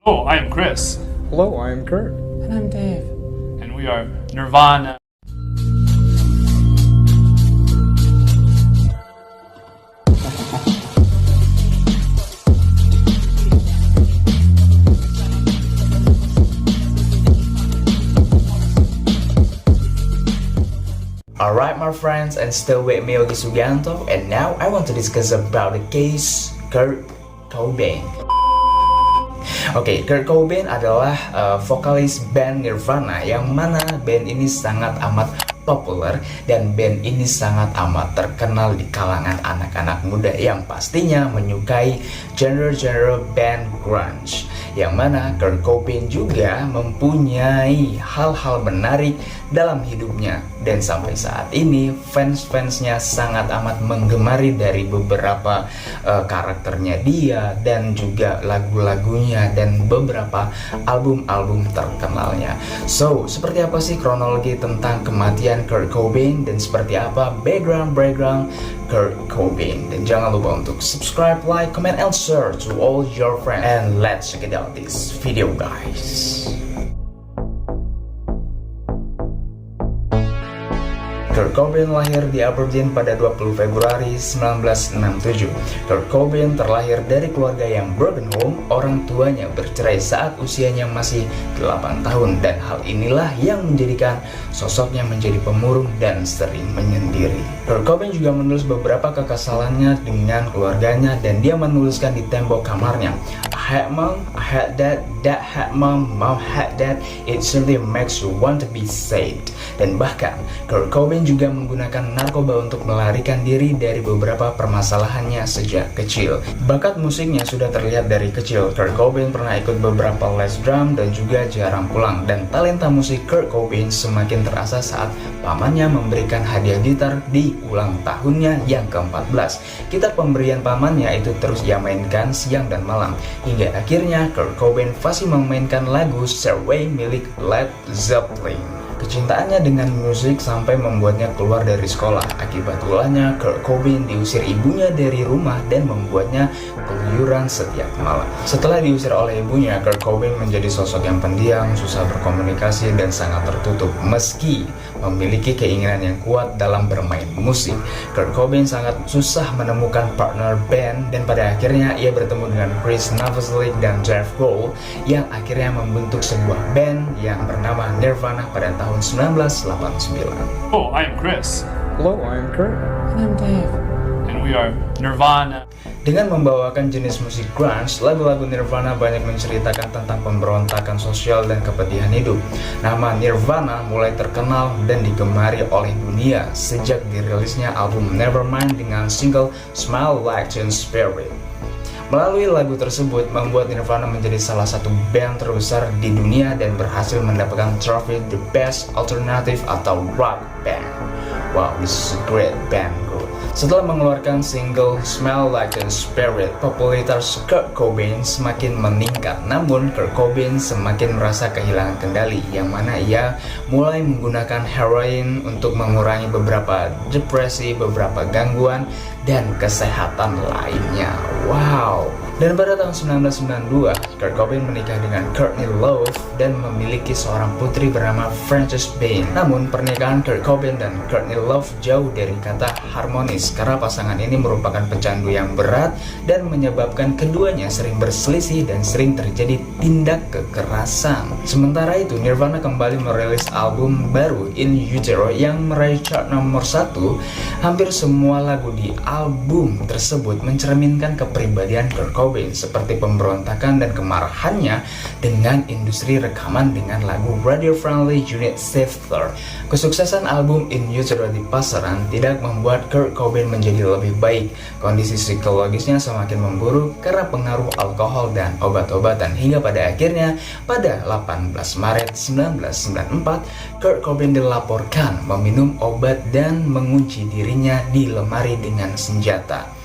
Oh, I am Chris. Hello, I am Kurt. And I'm Dave. And we are Nirvana. Alright my friends, and still with me Yogi Sugianto, and now I want to discuss about the case Kurt Cobain. Oke, Kurt Cobain adalah vokalis band Nirvana, yang mana band ini sangat amat populer dan band ini sangat amat terkenal di kalangan anak-anak muda yang pastinya menyukai genre-genre band grunge. Yang mana Kurt Cobain juga mempunyai hal-hal menarik dalam hidupnya, dan sampai saat ini fans-fansnya sangat amat menggemari dari beberapa karakternya dia dan juga lagu-lagunya dan beberapa album-album terkenalnya. So, seperti apa sih kronologi tentang kematian Kurt Cobain dan seperti apa background Kurt Cobain? Dan jangan lupa untuk subscribe, like, comment, and share to all your friends. And let's check it out this video, guys. Kurt Cobain lahir di Aberdeen pada 20 Februari 1967. Kurt Cobain terlahir dari keluarga yang broken home. Orang tuanya bercerai saat usianya masih 8 tahun, dan hal inilah yang menjadikan sosoknya menjadi pemurung dan sering menyendiri. Kurt Cobain juga menulis beberapa kekesalannya dengan keluarganya, dan dia menuliskan di tembok kamarnya, "I had mom, I had dad, dad had mom had dad. It certainly makes you want to be saved." Dan bahkan Kurt Cobain juga menggunakan narkoba untuk melarikan diri dari beberapa permasalahannya sejak kecil. Bakat musiknya sudah terlihat dari kecil. Kurt Cobain pernah ikut beberapa les drum dan juga jarang pulang, dan talenta musik Kurt Cobain semakin terasa saat pamannya memberikan hadiah gitar di ulang tahunnya yang ke-14. Gitar pemberian pamannya itu terus ia mainkan siang dan malam, hingga akhirnya Kurt Cobain fasih memainkan lagu Stairway milik Led Zeppelin. Kecintaannya dengan musik sampai membuatnya keluar dari sekolah. Akibat ulahnya, Kurt Cobain diusir ibunya dari rumah dan membuatnya keluyuran setiap malam. Setelah diusir oleh ibunya, Kurt Cobain menjadi sosok yang pendiam, susah berkomunikasi, dan sangat tertutup. Meski memiliki keinginan yang kuat dalam bermain musik, Kurt Cobain sangat susah menemukan partner band, dan pada akhirnya ia bertemu dengan Chris Novoselic dan Dave Grohl yang akhirnya membentuk sebuah band yang bernama Nirvana pada tahun 1989. Oh, I am Chris. Hello, I am Kurt. And I'm Dave. And we are Nirvana. Dengan membawakan jenis musik grunge, lagu-lagu Nirvana banyak menceritakan tentang pemberontakan sosial dan kepedihan hidup. Nama Nirvana mulai terkenal dan digemari oleh dunia sejak dirilisnya album Nevermind dengan single Smell Like Teen Spirit. Melalui lagu tersebut membuat Nirvana menjadi salah satu band terbesar di dunia dan berhasil mendapatkan trofi The Best Alternative atau Rock Band. Wow, this is a great band, bro. Setelah mengeluarkan single Smell Like Teen Spirit, popularitas Kurt Cobain semakin meningkat. Namun Kurt Cobain semakin merasa kehilangan kendali, yang mana ia mulai menggunakan heroin untuk mengurangi beberapa depresi, beberapa gangguan, dan kesehatan lainnya. Wow. Dan pada tahun 1992, Kurt Cobain menikah dengan Courtney Love dan memiliki seorang putri bernama Frances Bain. Namun pernikahan Kurt Cobain dan Courtney Love jauh dari kata harmonis, karena pasangan ini merupakan pecandu yang berat dan menyebabkan keduanya sering berselisih dan sering terjadi tindak kekerasan. Sementara itu, Nirvana kembali merilis album baru In Utero yang meraih chart nomor 1. Hampir semua lagu di album tersebut mencerminkan kepribadian Kurt Cobain, seperti pemberontakan dan kemarahannya dengan industri rekaman dengan lagu Radio Friendly Unit Shifter. Kesuksesan album In Utero di pasaran tidak membuat Kurt Cobain menjadi lebih baik. Kondisi psikologisnya semakin memburuk karena pengaruh alkohol dan obat-obatan, hingga pada akhirnya pada 18 Maret 1994 Kurt Cobain dilaporkan meminum obat dan mengunci dirinya di lemari dengan senjata.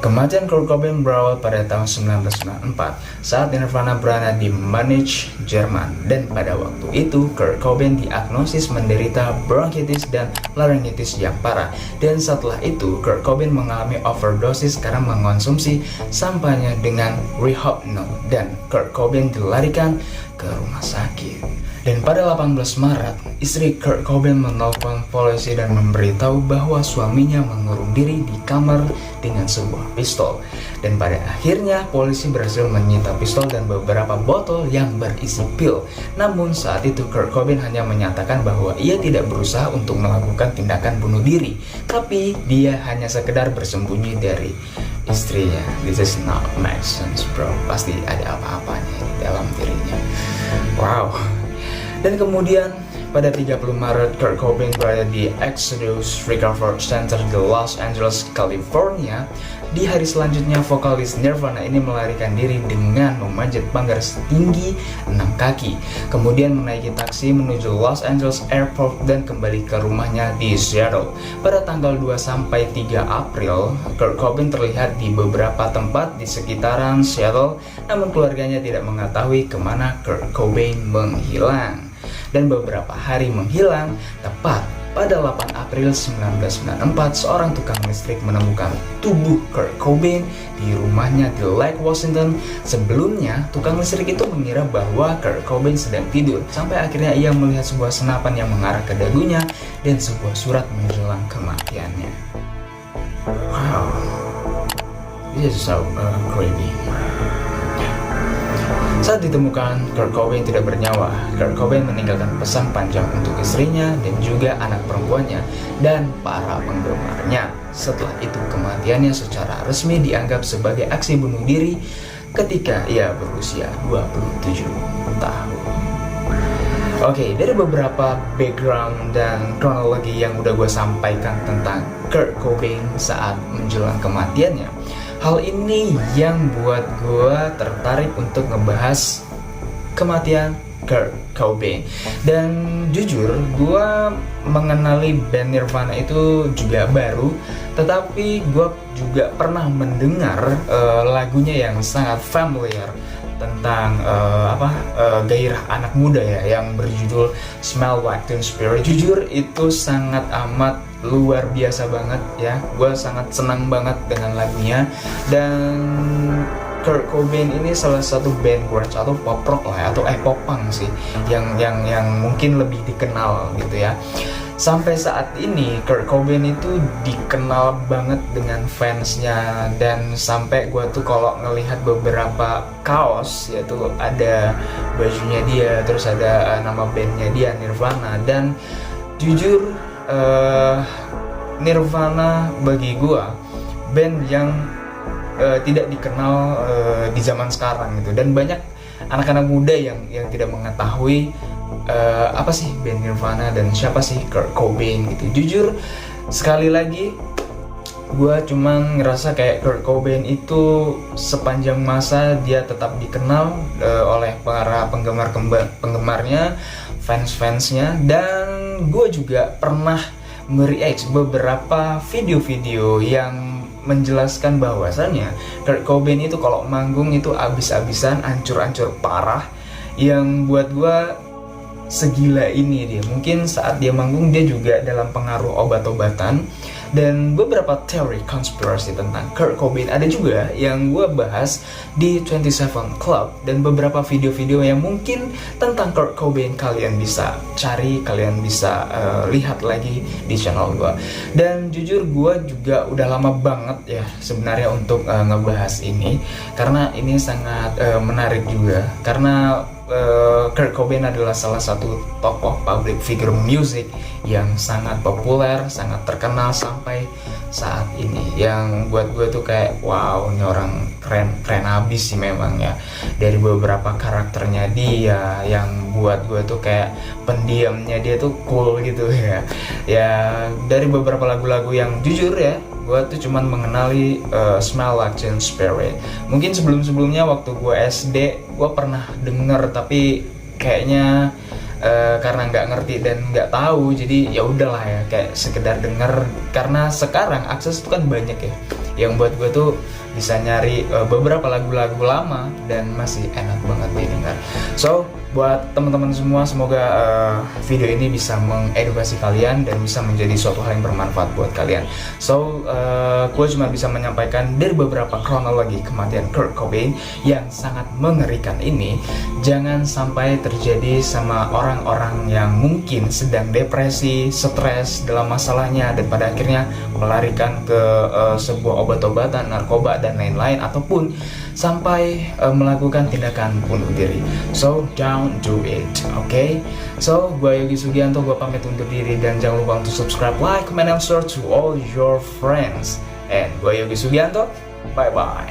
Kematian Kurt Cobain berawal pada tahun 1994 saat Nirvana berada di Munich, Jerman. Dan pada waktu itu, Kurt Cobain diagnosis menderita bronkitis dan laryngitis yang parah. Dan setelah itu, Kurt Cobain mengalami overdosis karena mengonsumsi sampahnya dengan Rohypnol. Dan Kurt Cobain dilarikan ke rumah sakit. Dan pada 18 Maret, istri Kurt Cobain menelpon polisi dan memberitahu bahwa suaminya mengurung diri di kamar dengan sebuah pistol. Dan pada akhirnya, polisi berhasil menyita pistol dan beberapa botol yang berisi pil. Namun saat itu Kurt Cobain hanya menyatakan bahwa ia tidak berusaha untuk melakukan tindakan bunuh diri, tapi dia hanya sekedar bersembunyi dari istrinya. This is not make sense, bro. Pasti ada apa-apanya di dalam dirinya. Wow. Dan kemudian pada 30 Maret, Kurt Cobain berada di Exodus Recovery Center di Los Angeles, California. Di hari selanjutnya, vokalis Nirvana ini melarikan diri dengan memanjat pagar setinggi 6 kaki. Kemudian menaiki taksi menuju Los Angeles Airport dan kembali ke rumahnya di Seattle. Pada tanggal 2 sampai 3 April, Kurt Cobain terlihat di beberapa tempat di sekitaran Seattle, namun keluarganya tidak mengetahui kemana Kurt Cobain menghilang. Dan beberapa hari menghilang, tepat pada 8 April 1994, seorang tukang listrik menemukan tubuh Kurt Cobain di rumahnya di Lake Washington. Sebelumnya, tukang listrik itu mengira bahwa Kurt Cobain sedang tidur, sampai akhirnya ia melihat sebuah senapan yang mengarah ke dagunya dan sebuah surat menjelang kematiannya. Wow, this is so creepy. Saat ditemukan, Kurt Cobain tidak bernyawa. Kurt Cobain meninggalkan pesan panjang untuk istrinya dan juga anak perempuannya dan para penggemarnya. Setelah itu, kematiannya secara resmi dianggap sebagai aksi bunuh diri ketika ia berusia 27 tahun. Oke, dari beberapa background dan kronologi yang udah gue sampaikan tentang Kurt Cobain saat menjelang kematiannya, hal ini yang buat gue tertarik untuk ngebahas kematian Kurt Cobain. Dan jujur, gue mengenali band Nirvana itu juga baru, tetapi gue juga pernah mendengar lagunya yang sangat familiar tentang gairah anak muda ya, yang berjudul Smell Like Teen Spirit. Jujur itu sangat amat luar biasa banget ya. Gue sangat senang banget dengan lagunya. Dan Kurt Cobain ini salah satu band grunge atau pop rock lah ya, atau pop punk sih, yang mungkin lebih dikenal gitu ya. Sampai saat ini Kurt Cobain itu dikenal banget dengan fansnya, dan sampai gue tuh kalau ngelihat beberapa kaos, yaitu ada bajunya dia, terus ada nama bandnya dia, Nirvana. Dan jujur, Nirvana bagi gue band yang tidak dikenal di zaman sekarang gitu, dan banyak anak-anak muda yang tidak mengetahui apa sih band Nirvana dan siapa sih Kurt Cobain gitu. Jujur, sekali lagi gue cuma ngerasa kayak Kurt Cobain itu sepanjang masa dia tetap dikenal oleh para penggemarnya, fans-fansnya. Dan gue juga pernah mereact beberapa video-video yang menjelaskan bahwasannya Kurt Cobain itu kalau manggung itu abis-abisan, ancur-ancur parah, yang buat gue segila ini dia. Mungkin saat dia manggung dia juga dalam pengaruh obat-obatan. Dan beberapa teori konspirasi tentang Kurt Cobain ada juga yang gue bahas di 27 Club, dan beberapa video-video yang mungkin tentang Kurt Cobain kalian bisa cari, kalian bisa lihat lagi di channel gue. Dan jujur gue juga udah lama banget ya sebenarnya untuk ngebahas ini, karena ini sangat menarik juga, karena Kurt Cobain adalah salah satu tokoh public figure music yang sangat populer, sangat terkenal sampai saat ini, yang buat gue tuh kayak wow, ini orang keren abis sih memang ya. Dari beberapa karakternya dia, yang buat gue tuh kayak pendiamnya dia tuh cool gitu ya. Ya dari beberapa lagu-lagu yang jujur ya, gue tuh cuman mengenali Smell Like Teen Spirit. Mungkin sebelum-sebelumnya waktu gue SD gue pernah denger, tapi kayaknya karena nggak ngerti dan nggak tahu, jadi ya udahlah ya, kayak sekedar denger. Karena sekarang akses itu kan banyak ya, yang buat gue tuh bisa nyari beberapa lagu-lagu lama dan masih enak banget didengar. So buat teman-teman semua, semoga video ini bisa mengedukasi kalian dan bisa menjadi suatu hal yang bermanfaat buat kalian. So gue cuma bisa menyampaikan dari beberapa kronologi kematian Kurt Cobain yang sangat mengerikan ini. Jangan sampai terjadi sama orang-orang yang mungkin sedang depresi, stres dalam masalahnya, dan pada akhirnya melarikan ke sebuah obat-obatan, narkoba, dan lain-lain, ataupun sampai melakukan tindakan bunuh diri. So don't do it, okay? So gue Yogi Sugianto, gue pamit undur diri, dan jangan lupa untuk subscribe, like, comment, and share to all your friends. And gue Yogi Sugianto, bye bye.